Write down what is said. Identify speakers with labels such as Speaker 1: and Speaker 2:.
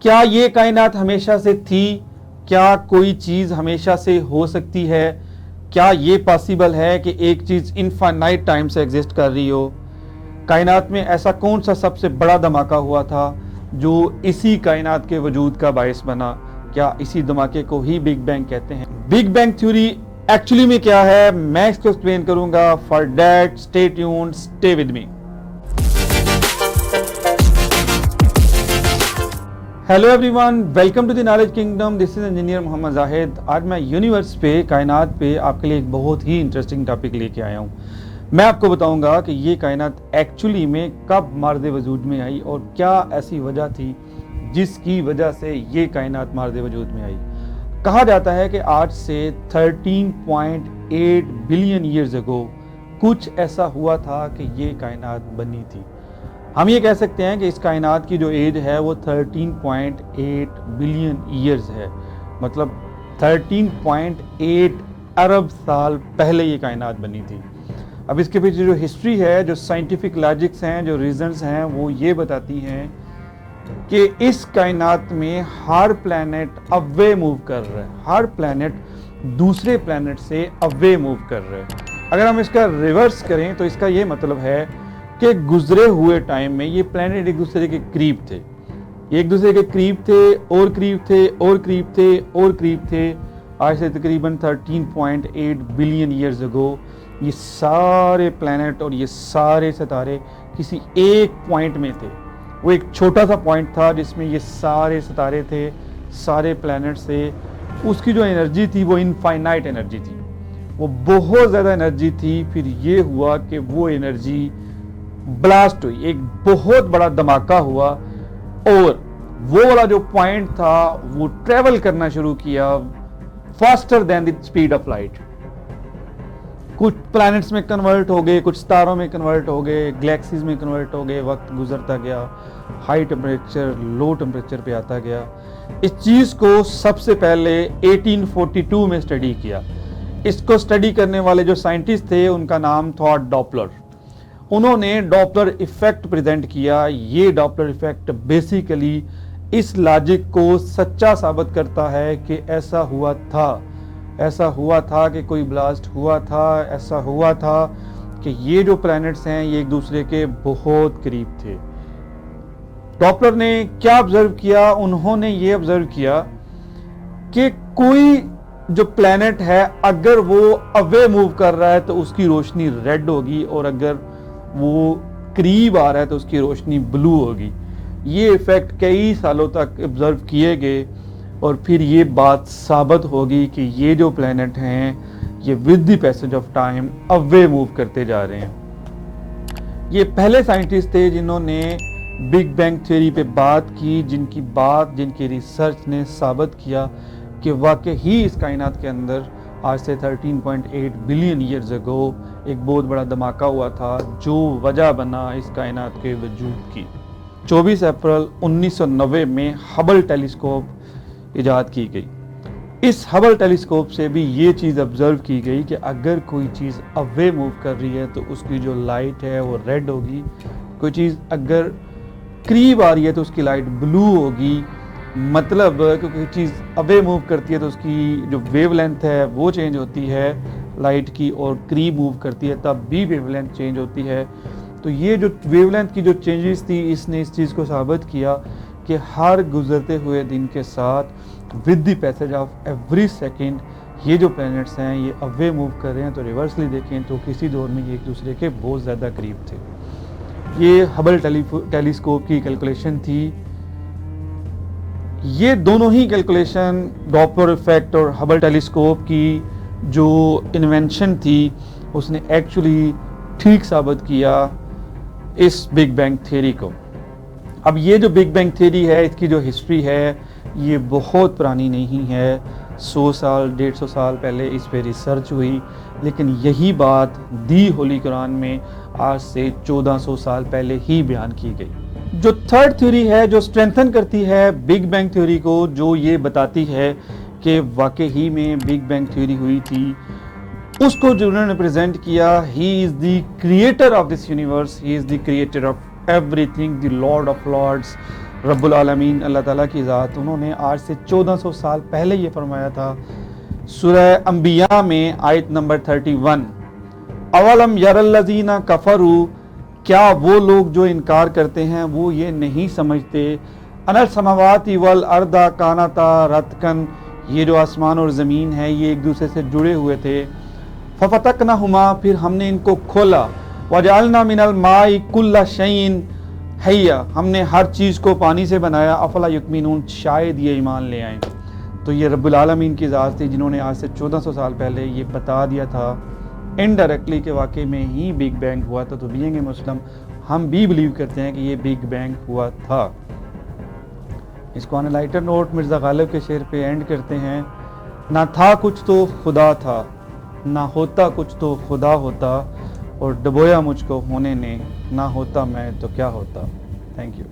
Speaker 1: کیا یہ کائنات ہمیشہ سے تھی؟ کیا کوئی چیز ہمیشہ سے ہو سکتی ہے؟ کیا یہ پاسیبل ہے کہ ایک چیز انفائنائٹ ٹائم سے ایگزسٹ کر رہی ہو؟ کائنات میں ایسا کون سا سب سے بڑا دھماکہ ہوا تھا جو اسی کائنات کے وجود کا باعث بنا؟ کیا اسی دھماکے کو ہی بگ بینگ کہتے ہیں؟ بگ بینگ تھیوری ایکچولی میں کیا ہے، میں اس کو ایکسپلین کروں گا. For that stay tuned, stay with me. Hello everyone, welcome to the knowledge kingdom. This is engineer Muhammad Zahid. آج میں یونیورس پہ، کائنات پہ آپ کے لیے ایک بہت ہی انٹرسٹنگ ٹاپک لے کے آیا ہوں. میں آپ کو بتاؤں گا کہ یہ کائنات ایکچولی میں کب مارد وجود میں آئی اور کیا ایسی وجہ تھی جس کی وجہ سے یہ کائنات مارد وجود میں آئی. کہا جاتا ہے کہ آج سے 13.8 بلین ایئرز اگو کچھ ایسا ہوا تھا کہ یہ کائنات بنی تھی. ہم یہ کہہ سکتے ہیں کہ اس کائنات کی جو ایج ہے وہ 13.8 بلین ایئرز ہے، مطلب 13.8 ارب سال پہلے یہ کائنات بنی تھی. اب اس کے پیچھے جو ہسٹری ہے، جو سائنٹیفک لاجکس ہیں، جو ریزنز ہیں، وہ یہ بتاتی ہیں کہ اس کائنات میں ہر پلانٹ اوے موو کر رہا ہے، ہر پلانٹ دوسرے پلانٹ سے اوے موو کر رہا ہے. اگر ہم اس کا ریورس کریں تو اس کا یہ مطلب ہے کہ گزرے ہوئے ٹائم میں یہ پلانٹ ایک دوسرے کے قریب تھے، ایک دوسرے کے قریب تھے اور قریب تھے اور قریب تھے اور قریب تھے. آج سے تقریباً 13.8 بلین ایئرز اگو یہ سارے پلانٹ اور یہ سارے ستارے کسی ایک پوائنٹ میں تھے. وہ ایک چھوٹا سا پوائنٹ تھا جس میں یہ سارے ستارے تھے، سارے پلانٹس تھے. اس کی جو انرجی تھی وہ انفائنائٹ انرجی تھی، وہ بہت زیادہ انرجی تھی. پھر یہ ہوا کہ وہ انرجی بلاسٹ ہوئی، ایک بہت بڑا دھماکہ ہوا اور وہ والا جو پوائنٹ تھا وہ ٹریول کرنا شروع کیا faster than the speed of light. کچھ پلانٹس میں کنورٹ ہو گئے، کچھ ستاروں میں کنورٹ ہو گئے، گلیکسیز میں کنورٹ ہو گئے. وقت گزرتا گیا، ہائی ٹمپریچر لو ٹمپریچر پہ آتا گیا. اس چیز کو سب سے پہلے 1842 میں اسٹڈی کیا. اس کو اسٹڈی کرنے والے جو سائنٹسٹ تھے ان کا نام تھا ڈاپلر. انہوں نے ڈاپلر ایفیکٹ پریزنٹ کیا. یہ ڈاپلر ایفیکٹ بیسیکلی اس لاجک کو سچا ثابت کرتا ہے کہ ایسا ہوا تھا کہ کوئی بلاسٹ ہوا تھا، ایسا ہوا تھا کہ یہ جو پلانٹس ہیں یہ ایک دوسرے کے بہت قریب تھے. ڈاپلر نے کیا آبزرو کیا؟ انہوں نے یہ آبزرو کیا کہ کوئی جو پلانٹ ہے اگر وہ اوے موو کر رہا ہے تو اس کی روشنی ریڈ ہوگی اور اگر وہ قریب آ رہا ہے تو اس کی روشنی بلو ہوگی. یہ ایفیکٹ کئی سالوں تک آبزرو کیے گئے اور پھر یہ بات ثابت ہوگی کہ یہ جو پلانٹ ہیں یہ with the passage of time away move کرتے جا رہے ہیں. یہ پہلے سائنٹسٹ تھے جنہوں نے بگ بینگ تھیوری پہ بات کی، جن کی ریسرچ نے ثابت کیا کہ واقعی اس کائنات کے اندر آج سے 13.8 بلین ایئرز اگو ایک بہت بڑا دھماکہ ہوا تھا جو وجہ بنا اس کائنات کے وجود کی. 24 اپریل 1990 میں ہبل ٹیلیسکوپ ایجاد کی گئی. اس ہبل ٹیلیسکوپ سے بھی یہ چیز آبزرو کی گئی کہ اگر کوئی چیز اوے موو کر رہی ہے تو اس کی جو لائٹ ہے وہ ریڈ ہوگی، کوئی چیز اگر قریب آ رہی ہے تو اس کی لائٹ بلو ہوگی. مطلب کہ کوئی چیز اوے موو کرتی ہے تو اس کی جو ویو لینتھ ہے وہ چینج ہوتی ہے لائٹ کی، اور قریب موو کرتی ہے تب بھی ویو لینتھ چینج ہوتی ہے. تو یہ جو ویو لینتھ کی جو چینجز تھی، اس نے اس چیز کو ثابت کیا کہ ہر گزرتے ہوئے دن کے ساتھ with the passage of every second یہ جو پلانٹس ہیں یہ اوے موو کر رہے ہیں. تو ریورسلی دیکھیں تو کسی دور میں یہ ایک دوسرے کے بہت زیادہ قریب تھے. یہ ہبل ٹیلیسکوپ کی کیلکولیشن تھی. یہ دونوں ہی کیلکولیشن، ڈاپلر ایفیکٹ اور ہبل ٹیلیسکوپ کی جو انوینشن تھی، اس نے ایکچولی ٹھیک ثابت کیا اس بگ بینگ تھیوری کو. اب یہ جو بگ بینگ تھیوری ہے اس کی جو ہسٹری ہے یہ بہت پرانی نہیں ہے. 100 سال 150 سال پہلے اس پہ ریسرچ ہوئی، لیکن یہی بات دی ہولی قرآن میں آج سے 1400 سال پہلے ہی بیان کی گئی. جو تھرڈ تھیوری ہے جو اسٹرینتھن کرتی ہے بگ بینگ تھیوری کو، جو یہ بتاتی ہے کہ واقعی میں بگ بینگ تھیوری ہوئی تھی، اس کو جنہوں نے پریزنٹ کیا، he is the creator of this universe, he is the creator of ایوری تھنگ، دی لارڈ آف لارڈس، رب العالمین اللہ تعالیٰ کی ذات، انہوں نے آج سے 1400 سال پہلے یہ فرمایا تھا سورہ انبیاء میں آیت نمبر 31، اولم یر الذین کفروا، کیا وہ لوگ جو انکار کرتے ہیں وہ یہ نہیں سمجھتے ان السماوات والارض کانتا رتقا، یہ جو آسمان اور زمین ہے یہ ایک دوسرے سے جڑے ہوئے تھے، ففتقناہما، پھر ہم نے ان کو کھولا، وجعلنا من الماء کل شیء حی، ہم نے ہر چیز کو پانی سے بنایا، افلا یؤمنون، شاید یہ ایمان لے آئیں۔ تو یہ رب العالمین کی ذات تھی جنہوں نے آج سے 1400 سال پہلے یہ بتا دیا تھا انڈائریکٹلی کہ واقعی میں ہی بگ بینگ ہوا تھا۔ تو بینگ اے مسلم ہم بھی بلیو کرتے ہیں کہ یہ بگ بینگ ہوا تھا۔ اس کو آن لائٹر نوٹ مرزا غالب کے شعر پہ اینڈ کرتے ہیں، نہ تھا کچھ تو خدا تھا، نہ ہوتا کچھ تو خدا ہوتا، اور ڈبویا مجھ کو ہونے نے، نہ ہوتا میں تو کیا ہوتا۔ Thank you.